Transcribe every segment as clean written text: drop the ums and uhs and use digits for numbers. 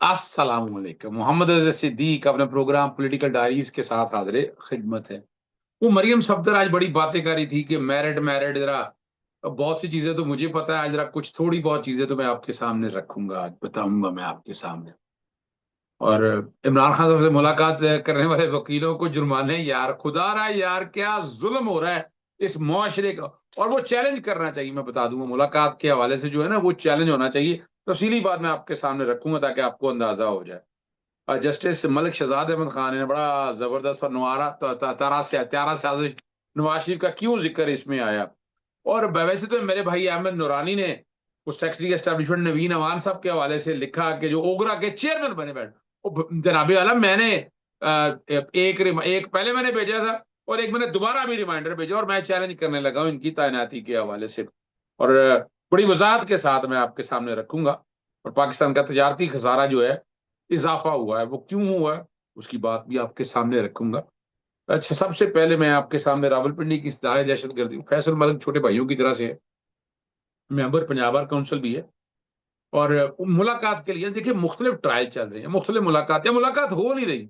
अस्सलाम वालेकुम। मोहम्मद अज़हर सिद्दीक अपने प्रोग्राम पॉलिटिकल डायरीज के साथ हाजिर खिदमत है। वो मरियम सफदर आज बड़ी बातें कर रही थी कि मैरिड मैरिड जरा, अब बहुत सी चीजें तो मुझे पता है, आज जरा कुछ थोड़ी बहुत चीजें तो मैं आपके सामने रखूंगा, आज बताऊंगा मैं आपके सामने। और इमरान खान साहब से मुलाकात करने वाले वकीलों को जुर्माने, यार खुदा रहा यार, क्या जुल्म हो रहा है इस मुआशरे का। और वो चैलेंज करना चाहिए, मैं बता दूंगा मुलाकात के हवाले से जो है ना, वो चैलेंज होना चाहिए। तफसीली बात मैं आपके सामने रखूंगा ताकि आपको अंदाजा हो जाए। जस्टिस मलिक शहजाद अहमद खान ने बड़ा जबरदस्त और नवारा तारा साजिश नवाज शरीफ का क्यों जिक्र इसमें आया। और वैसे तो मेरे भाई अहमद नूरानी ने उस टैक्सटी एस्टेब्लिशमेंट नवीन अवान साहब के हवाले से लिखा कि जो ओगरा के चेयरमैन बने बैठ जनाबे आलम, मैंने एक पहले मैंने भेजा था और एक मैंने दोबारा भी रिमाइंडर भेजा, और मैं चैलेंज करने लगा हूं इनकी तैनाती के हवाले से। और बड़ी वजाहत के साथ मैं आपके सामने रखूंगा। और पाकिस्तान का तजारती खसारा जो है, इजाफा हुआ है, वो क्यों हुआ है, उसकी बात भी आपके सामने रखूंगा। अच्छा, सबसे पहले मैं आपके सामने रावलपिंडी की इस्तारे दहशतगर्दी, फैसल मलिक छोटे भाइयों की तरह से है, मेंबर पंजाब बार काउंसिल भी है। और मुलाकात के लिए देखिए मुख्तलिफ ट्रायल चल रहे हैं, मुख्तलिफ मुलाकात या मुलाकात हो नहीं रही।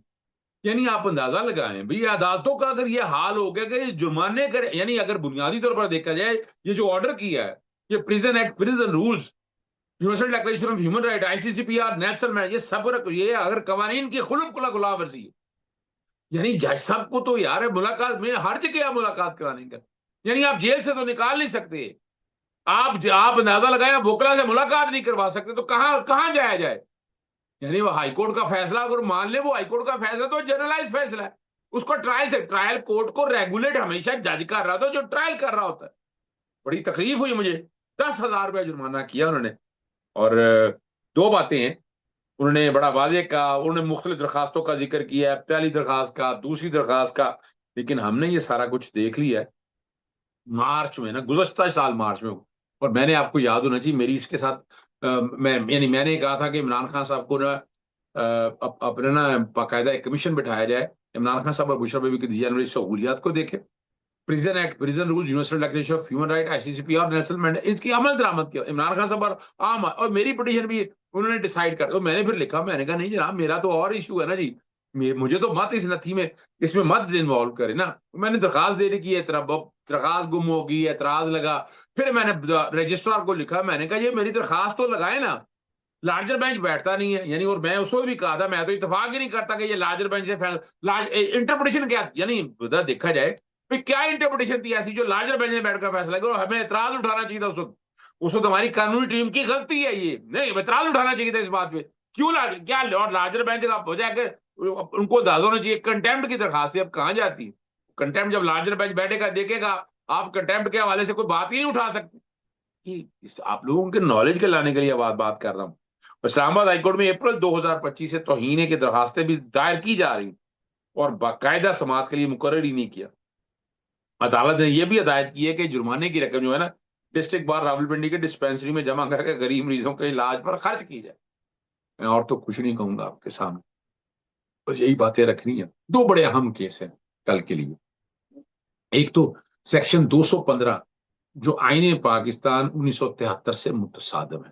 यानी आप अंदाजा लगाएं भाई, अदालतों का अगर ये हाल हो गया कि ये जुर्माने करे, यानी अगर बुनियादी तौर पर देखा जाए, ये जो ऑर्डर किया है, ये prison act, prison rules, universal declaration of human right, ICCPR, Nelson Mandela, ये सब ये अगर कवानीन की खुला खुला गुलाम वर्जी है, यानी जज साहब को तो यार मुलाकात में हर जगह आप मुलाकात कराने का, यानी आप जेल से तो निकाल नहीं सकते। आप अंदाजा लगाए, आप वकला से मुलाकात नहीं करवा सकते, तो कहां कहां जाया जाए। यानी वो हाईकोर्ट का फैसला अगर मान ले, वो हाईकोर्ट का फैसला तो जनरलाइज फैसला है, उसको ट्रायल से, ट्रायल कोर्ट को रेगुलेट हमेशा जज कर रहा था जो ट्रायल कर रहा होता है। बड़ी तकलीफ हुई मुझे, 10,000 रुपया जुर्माना किया उन्होंने। और दो बातें हैं, उन्होंने बड़ा वाजे कहा, उन्होंने मुख्तलिफ दरखास्तों का जिक्र किया है, पहली दरखास्त का, दूसरी दरखास्त का। लेकिन हमने ये सारा कुछ देख लिया है मार्च में ना, गुज़श्ता साल मार्च में। और मैंने, आपको याद होना चाहिए मेरी इसके साथ मैंने कहा था कि इमरान खान साहब को ना अपने ना बाकायदा एक कमीशन बिठाया जाए, इमरान खान साहब और बुशरा बीबी की दी जाने वाली सहूलियात को देखे, prison act, prison rule, universal declaration of human right, ICCP और नेशनल मैंडेट, इसकी अमल दरामद किया इमरान खान साहब और आम, और मेरी पिटीशन भी उन्होंने डिसाइड कर। तो मैंने फिर लिखा, मैंने कहा नहीं जनाब, मेरा तो और इशू है ना जी, मुझे तो मत इस नथी में, इसमें मत इन्वॉल्व करे ना। मैंने दरखास्त देने की, दरखास्त गुम होगी, एतराज लगा। फिर मैंने रजिस्ट्रार को लिखा, मैंने कहा ये मेरी दरखास्त तो लगाए ना, लार्जर बेंच बैठता नहीं है, यानी। और मैं उस वक्त भी कहा था, मैं तो इतफाक ही नहीं करता कि ये लार्जर बेंच से लार्ज इंटरप्रिटेशन क्या, यानी देखा जाए फिर क्या इंटरप्रिटेशन थी ऐसी जो लार्जर बेंच में बैठकर फैसला करो, हमें एतराज उठाना चाहिए था उस वक्त। उस वक्त हमारी कानूनी टीम की गलती है, ये नहीं, एतराज उठाना चाहिए था इस बात पे। क्यों क्या और लार्जर बेंच का बजाय के उनको दाद होना चाहिए, कंटेम्प्ट की दरखास्त अब कहां जाती। कंटेम्प्ट जब लार्जर बेंच बैठेगा देखेगा, आप कंटेम्प्ट के हवाले से कोई बात ही नहीं उठा सकते। आप लोगों के नॉलेज के लाने के लिए बात कर रहा हूँ। इस्लामाबाद हाईकोर्ट में अप्रैल 2025 से तौहीन की दरखास्तें भी दायर की जा रही, और बाकायदा समात के लिए मुकर्रर ही नहीं किया। अदालत ने यह भी हदायत की है कि जुर्माने की रकम जो है ना, डिस्ट्रिक्ट बार रावलपिंडी के डिस्पेंसरी में जमा करके गरीब मरीजों के इलाज पर खर्च की जाए। मैं और तो कुछ नहीं कहूंगा आपके सामने, बस यही बातें रखनी है। दो बड़े अहम केस हैं कल के लिए। एक तो सेक्शन 215 जो आईने पाकिस्तान 1973 से मुतसादम है,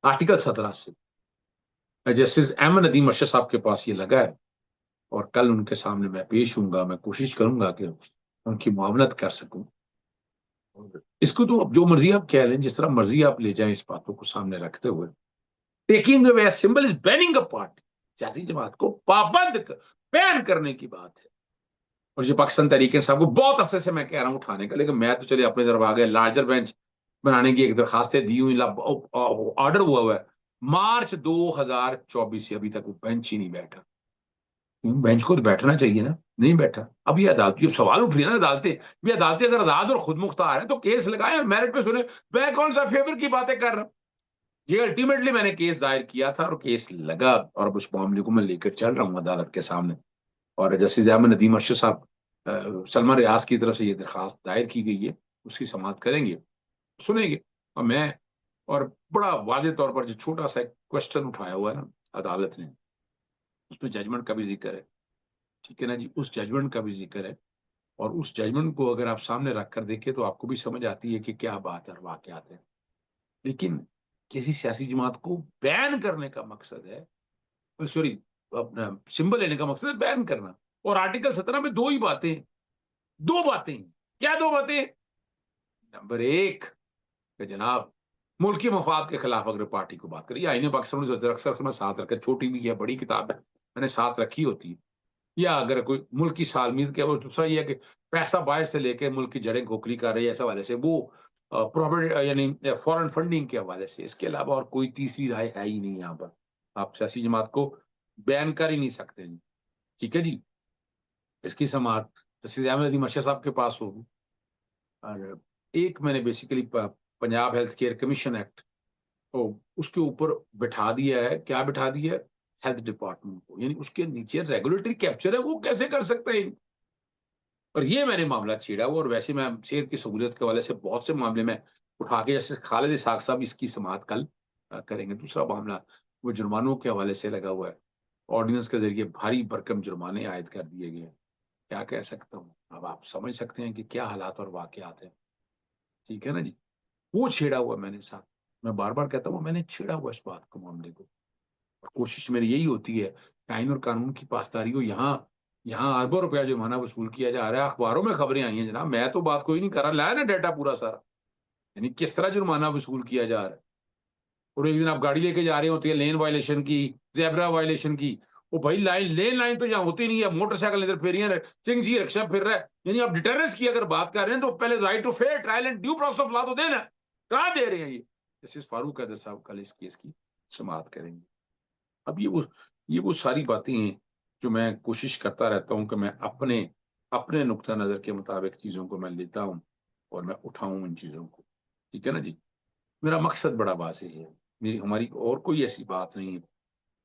आर्टिकल 17 से। जस्टिस अहमद नदीम अरशद साहब के पास ये लगा है, और कल उनके सामने मैं पेश हूंगा, मैं कोशिश करूंगा कि उनकी मुआवनत कर सकूं। और इसको तो अब जो मर्जी आप कह लें, जिस तरह मर्जी आप ले जाएं, इस बातों को सामने रखते हुए, taking away symbol is banning a party, सियासी जमात को बैन करने की बात है। और जो पाकिस्तान तहरीक इंसाफ को बहुत अरसे से मैं कह रहा हूं उठाने का, लेकिन मैं तो चलिए अपनी तरफ आ गया, लार्जर बेंच बनाने की एक दरखास्तें दी हुई, ऑर्डर हुआ है मार्च 2024 से, अभी तक वो बेंच ही नहीं बैठा। बेंच को तो बैठना चाहिए ना, नहीं बैठा। अब ये अदालत, ये सवाल उठ रही है ना, अदालतें भी, अदालतें अगर आजाद और खुद मुख्तार है तो केस लगाए और मेरिट पे सुने। मैं कौन सा फेवर की बातें कर रहा हूं। ये अल्टीमेटली मैंने केस दायर किया था और केस लगा, और अब उस मामले को मैं लेकर चल रहा हूँ अदालत के सामने। और जस्टिस अहमद नदीम अरशद साहब, सलमान रियाज की तरफ से ये दरखास्त दायर की गई है, उसकी समाअत करेंगे, सुनेंगे। और मैं, और बड़ा वाजे तौर पर जो छोटा सा क्वेश्चन उठाया हुआ है ना अदालत ने, उसमें जजमेंट का भी जिक्र है, ठीक है ना जी, उस जजमेंट का भी जिक्र है। और उस जजमेंट को अगर आप सामने रख कर देखें तो आपको भी समझ आती है कि क्या बात है और वाकयात है। लेकिन किसी सियासी जमात को बैन करने का मकसद है, सॉरी, अपना सिंबल लेने का मकसद है बैन करना। और आर्टिकल 17 में दो ही बातें हैं, दो बातें हैं। क्या दो बातें? नंबर एक, कि जनाब मुल्क के मफाद के खिलाफ अगर पार्टी को बात करिए, आईने पाकिस्तान में अक्सर समय साथ रखकर, छोटी भी है बड़ी किताब है, मैंने साथ रखी होती है। या अगर कोई मुल्क की सालमियत के, और दूसरा ये है कि पैसा बाहर से लेके मुल्क की जड़ें खोखली कर रही है, ऐसे हवाले से वो प्रॉफिट यानी फॉरेन फंडिंग के हवाले से, इसके अलावा और कोई तीसरी राय है ही नहीं यहाँ पर। आप सियासी जमात को बैन कर ही नहीं सकते जी। ठीक है जी। इसकी समात जस्टिस अहमद अली मर्शद साहब के पास होगी। और एक मैंने basically Punjab health care commission act, तो उसके ऊपर बिठा दिया है। क्या बिठा दिया है? हेल्थ डिपार्टमेंट को, यानी उसके नीचे रेगुलेटरी कैप्चर है, वो कैसे कर सकते हैं? और ये मैंने मामला छेड़ा हुआ। और वैसे मैं सेहत की सहूलियत के हवाले से बहुत से मामले में उठा के, जैसे खालिद इसहाक साहब इसकी समाअत कल करेंगे। दूसरा मामला वो जुर्मानों के हवाले से लगा हुआ है। ऑर्डिनेंस के जरिए भारी भरकम जुर्माने आयद कर दिए गए हैं। क्या कह सकता हूँ, अब आप समझ सकते हैं कि क्या हालात और वाकयात हैं। ठीक है ना जी। वो छेड़ा हुआ मैंने साथ, मैं बार बार कहता हूँ मैंने छेड़ा हुआ इस बात को, मामले को। और कोशिश मेरी यही होती है कि आइन और कानून की पासदारी हो। यहाँ यहाँ अरबों रुपया जुर्माना वसूल किया जा रहा है, अखबारों में खबरें आई हैं जनाब, मैं तो बात कोई नहीं कर रहा, लाया ना डाटा पूरा सारा, यानी किस तरह जुर्माना वसूल किया जा रहा है। और एक दिन आप गाड़ी लेके जा रहे होते हैं, लेन वायलेशन की, जेब्रा वायलेशन की, वो भाई लाइन लेन लाइन तो यहाँ होती नहीं है, मोटरसाइकिल इधर फिर रही है, सिंह जी रिक्शा फिर रहा है। यानी आप डिटरेंस की अगर बात कर रहे हैं तो पहले right to fair trial and due process of law तो देना, कहाँ दे रहे हैं ये? जस्टिस फारूक हैदर साहब कल इस केस की समाअत करेंगे। अब ये वो सारी बातें हैं जो मैं कोशिश करता रहता हूं कि मैं अपने अपने नुक्ता नजर के मुताबिक चीजों को मैं लेता हूं और मैं उठाऊं इन चीजों को। ठीक है ना जी। मेरा मकसद बड़ा वाज़ेह है, मेरी हमारी और कोई ऐसी बात नहीं है।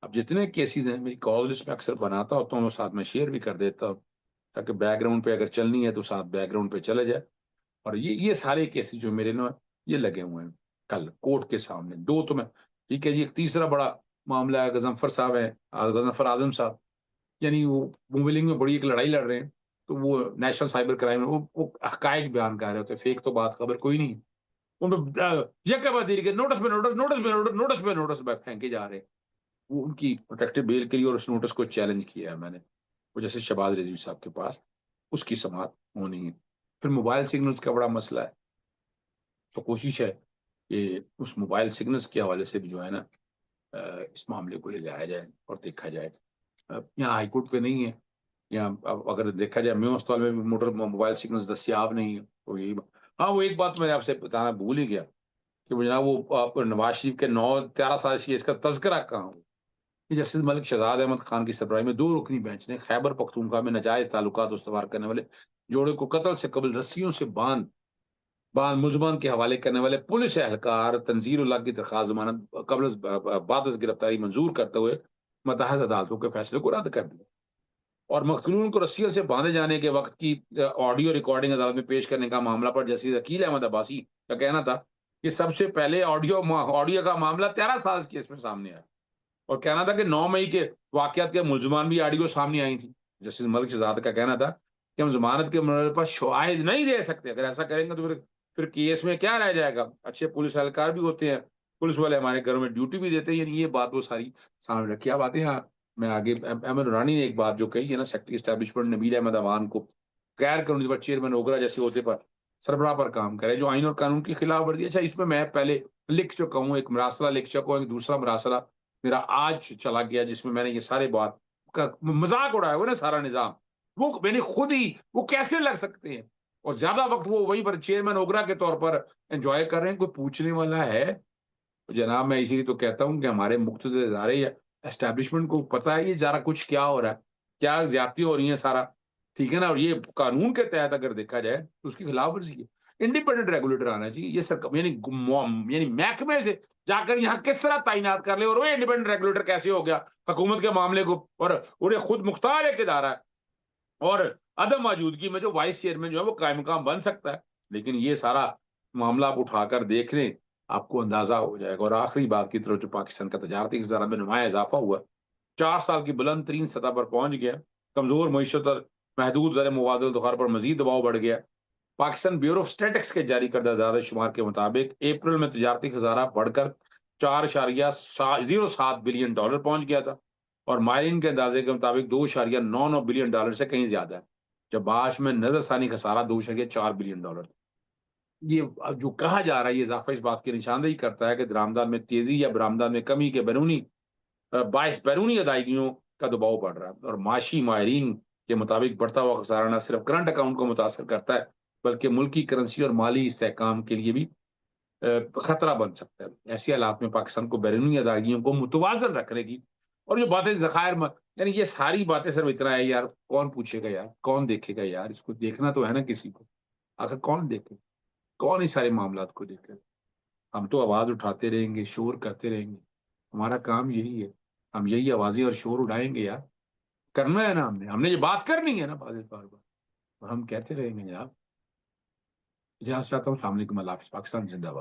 अब जितने केसेस हैं मेरी कॉल लिस्ट में अक्सर बनाता होता हूँ, और साथ में शेयर भी कर देता हूँ, ताकि बैकग्राउंड पे अगर चलनी है तो साथ बैकग्राउंड पे चले जाए। और ये सारे केसेस जो मेरे ना ये लगे हुए हैं कल कोर्ट के सामने, दो तो मैं, ठीक है जी। एक तीसरा बड़ा मामला है, गजनफर साहब है, गजनफर आजम साहब, यानी वो मुंबलिंग में बड़ी एक लड़ाई लड़ रहे हैं। तो वो नेशनल साइबर क्राइम में वो हकायक बयान कर रहे होते, फेक तो बात खबर कोई नहीं। उन यकबादी के नोटिस पे नोटिस, नोटिस पे नोटिस, नोटिस पे नोटिस फेंके जा रहे हैं। वो उनकी प्रोटेक्टिव बेल के लिए, और उस नोटिस को चैलेंज किया है मैंने, वो जैसे शहबाज रिजवी साहब के पास उसकी समाअत होनी है। फिर मोबाइल सिग्नल्स का बड़ा मसला है, तो कोशिश है कि उस मोबाइल सिग्नल्स के हवाले से भी जो है ना इस मामले को ले जाया जाए और देखा जाए। यहाँ हाईकोर्ट पे नहीं है, या अब अगर देखा जाए मेरे अस्पताल में भी मोटर मोबाइल सिग्नल्स दस्तियाब नहीं है, तो यही हाँ, वो एक बात मैंने आपसे बताना भूल ही गया कि वो जनाब वो आप नवाज शरीफ के 9-13 साल की इसका तस्करा कहाँ हो। कि जस्टिस मलिक शहजाद अहमद खान की सरबराही में दो रुकनी बेंच ने खैबर पख्तूनख्वा में नाजायज ताल्लुकात उस्तवार करने वाले जोड़े को कत्ल से कबल रस्सियों से बांध बांध मुलजमान के हवाले करने वाले पुलिस एहलकार तंजीर उल्लाह की दरखास्त जमानत कबल बाद गिरफ्तारी मंजूर करते हुए मतहत अदालतों के फैसले को रद्द कर दिया। और मकतूल को रस्सियों से बांधे जाने के वक्त की ऑडियो रिकॉर्डिंग अदालत में पेश करने का मामला पर जस्टिस अकील अहमद अब्बासी का कहना था कि सबसे पहले ऑडियो ऑडियो का मामला 13 साल केस में सामने आया, और कहना था कि 9 मई के वाकयात के मुलजमान भी ऑडियो सामने आई थी। जस्टिस मलिक शहजाद का कहना था कि हम जमानत के मरहले पर शवाहिद नहीं दे सकते, अगर ऐसा करेंगे तो फिर केस में क्या रह जाएगा। अच्छे पुलिस एहलकार भी होते हैं, पुलिस वाले हमारे घरों में ड्यूटी भी देते हैं, यानी ये बात वो सारी सामने रखी। अब आते हैं हाँ, मैं आगे अहमद रानी ने एक बात जो कही है ना, सेक्रेटरी एस्टेब्लिशमेंट नबील अहमद अवान को गैर कानूनी पर चेयरमैन ओगरा जैसे होते पर सरबराह पर काम करे जो आइन और कानून की खिलाफ वर्जी। अच्छा, इसमें मैं पहले लिख चुका हूँ, एक मरासला लिख चुका हूँ, एक दूसरा मरासला मेरा आज चला गया जिसमें मैंने ये सारे बात का मजाक उड़ाया हुआ ना, सारा निजाम वो मैंने खुद ही, वो कैसे लग सकते हैं। और ज्यादा वक्त वो वहीं पर चेयरमैन ओगरा के तौर पर एंजॉय कर रहे हैं, कोई पूछने वाला है? तो जनाब मैं इसीलिए तो कहता हूँ कि हमारे मुख्तसर इदारे या एस्टेब्लिशमेंट को पता है ये जरा कुछ क्या हो रहा है, क्या ज्यादती हो रही है सारा। ठीक है ना। और ये कानून के तहत अगर देखा जाए तो उसकी खिलाफ वर्जी है। इंडिपेंडेंट रेगुलेटर आना चाहिए, ये सरकार यानी महकमे से जाकर यहाँ किस तरह तैनात कर ले, और वो इंडिपेंडेंट रेगुलेटर कैसे हो गया हुकूमत के मामले को, और ये खुद मुख्तार एक इदारा है, और अदम मौजूदगी में जो वाइस चेयरमैन जो है वो कायम मुकाम बन सकता है। लेकिन ये सारा मामला आप उठाकर देख लें, आपको अंदाजा हो जाएगा। और आखिरी बात की तरफ, जो पाकिस्तान का तजारती खजाना में नुमाया इजाफा हुआ, 4 साल की बुलंद तरीन सतह पर पहुंच गया, कमजोर मीशत और महदूद जर मुबादला दुखार पर मजीद दबाव बढ़ गया। पाकिस्तान ब्यूरो ऑफ स्टेटिक्स के जारी करदा दादा शुमार के मुताबिक अप्रैल में तजारती खजाना बढ़कर 4.07 बिलियन डॉलर पहुंच गया था। और माहिरीन के अंदाजे के मुताबिक 2.99 बिलियन डॉलर से कहीं ज्यादा है, जब माश में नजरसानी खसारा 2.4 बिलियन डॉलर। ये जो कहा जा रहा है, ये इजाफा इस बात की निशानदेही करता है कि दरामदात में तेजी या बरामदात में कमी के बायस बैरूनी अदायगियों का दबाव बढ़ रहा है। और माशी माहिरीन के मुताबिक बढ़ता हुआ खसारा न सिर्फ करंट अकाउंट को मुतासर करता है, बल्कि मुल्की करेंसी और माली इस्तेहकाम के लिए भी खतरा बन सकता है। ऐसे हालात में पाकिस्तान को बैरूनी अदायगियों को मुतवाजन रखने की, और जो बातें जखायर, यानी ये सारी बातें सिर्फ इतना है यार, कौन पूछेगा यार, कौन देखेगा यार, इसको देखना तो है ना किसी को, आखिर कौन देखे, कौन इस सारे मामलात को देखे। हम तो आवाज उठाते रहेंगे, शोर करते रहेंगे, हमारा काम यही है, हम यही आवाजें और शोर उठाएंगे यार, करना है ना, हमने ये बात करनी है ना बार बार, और हम कहते रहेंगे जनाब। इजाजत चाहता हूँ। अस्सलाम वालेकुम, अल्लाह हाफिज़, पाकिस्तान जिंदाबाद।